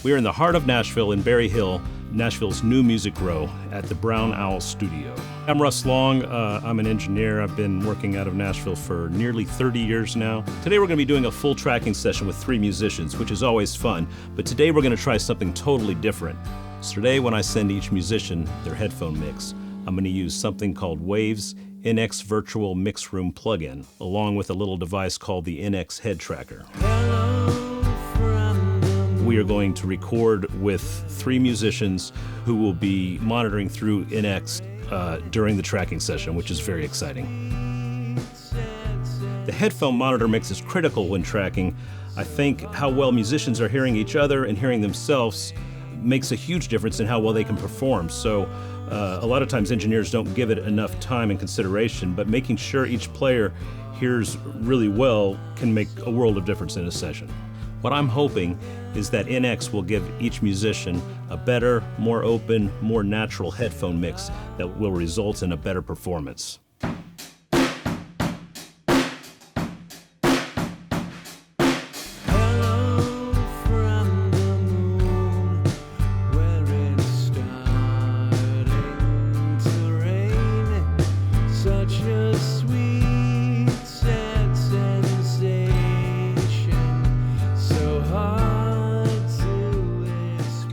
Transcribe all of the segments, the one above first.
We are in the heart of Nashville in Berry Hill, Nashville's new music row at the Brown Owl Studio. I'm Russ Long. I'm an engineer. I've been working out of Nashville for nearly 30 years now. Today we're going to be doing a full tracking session with 3 musicians, which is always fun, but today we're going to try something totally different. So today when I send each musician their headphone mix, I'm going to use something called Waves NX Virtual Mix Room plugin, along with a little device called the NX Head Tracker. We are going to record with 3 musicians who will be monitoring through NX during the tracking session, which is very exciting. The headphone monitor mix is critical when tracking. I think how well musicians are hearing each other and hearing themselves makes a huge difference in how well they can perform. So a lot of times engineers don't give it enough time and consideration, but making sure each player hears really well can make a world of difference in a session. What I'm hoping is that NX will give each musician a better, more open, more natural headphone mix that will result in a better performance.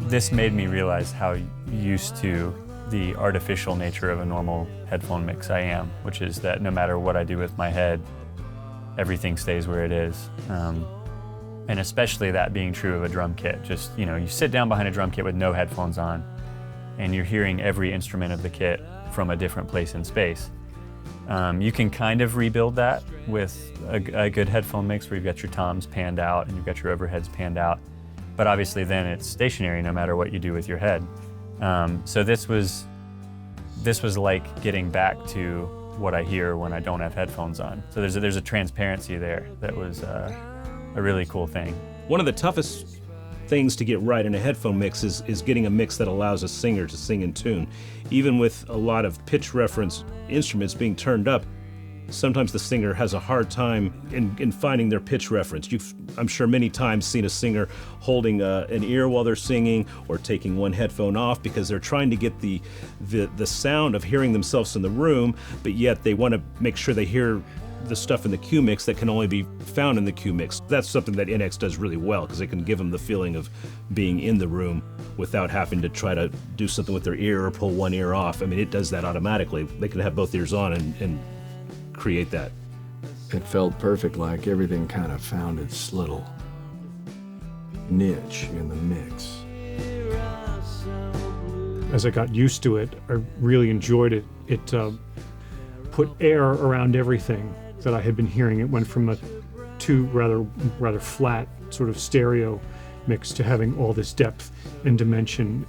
This made me realize how used to the artificial nature of a normal headphone mix I am, which is that no matter what I do with my head, everything stays where it is. And especially that being true of a drum kit. Just, you know, you sit down behind a drum kit with no headphones on, and you're hearing every instrument of the kit from a different place in space. You can kind of rebuild that with a good headphone mix where you've got your toms panned out and you've got your overheads panned out. But obviously then it's stationary no matter what you do with your head. So this was like getting back to what I hear when I don't have headphones on. So there's a transparency there that was a really cool thing. One of the toughest things to get right in a headphone mix is getting a mix that allows a singer to sing in tune. Even with a lot of pitch reference instruments being turned up, sometimes the singer has a hard time in finding their pitch reference. You've, I'm sure, many times seen a singer holding an ear while they're singing or taking one headphone off because they're trying to get the sound of hearing themselves in the room, but yet they want to make sure they hear the stuff in the Q mix that can only be found in the Q mix. That's something that NX does really well because it can give them the feeling of being in the room without having to try to do something with their ear or pull one ear off. I mean, it does that automatically. They can have both ears on and create that. It felt perfect, like everything kind of found its little niche in the mix. As I got used to it, I really enjoyed it. It put air around everything that I had been hearing. It went from a rather flat sort of stereo mix to having all this depth and dimension.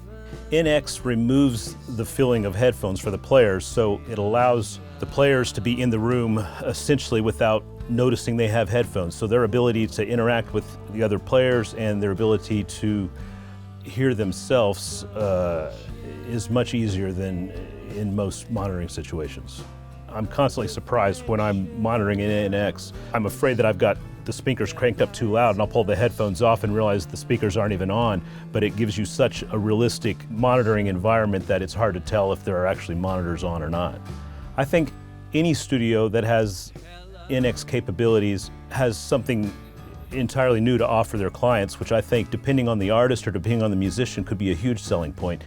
NX removes the feeling of headphones for the players, so it allows the players to be in the room essentially without noticing they have headphones. So their ability to interact with the other players and their ability to hear themselves is much easier than in most monitoring situations. I'm constantly surprised when I'm monitoring in NX. I'm afraid that I've got the speakers cranked up too loud and I'll pull the headphones off and realize the speakers aren't even on, but it gives you such a realistic monitoring environment that it's hard to tell if there are actually monitors on or not. I think any studio that has NX capabilities has something entirely new to offer their clients, which I think, depending on the artist or depending on the musician, could be a huge selling point.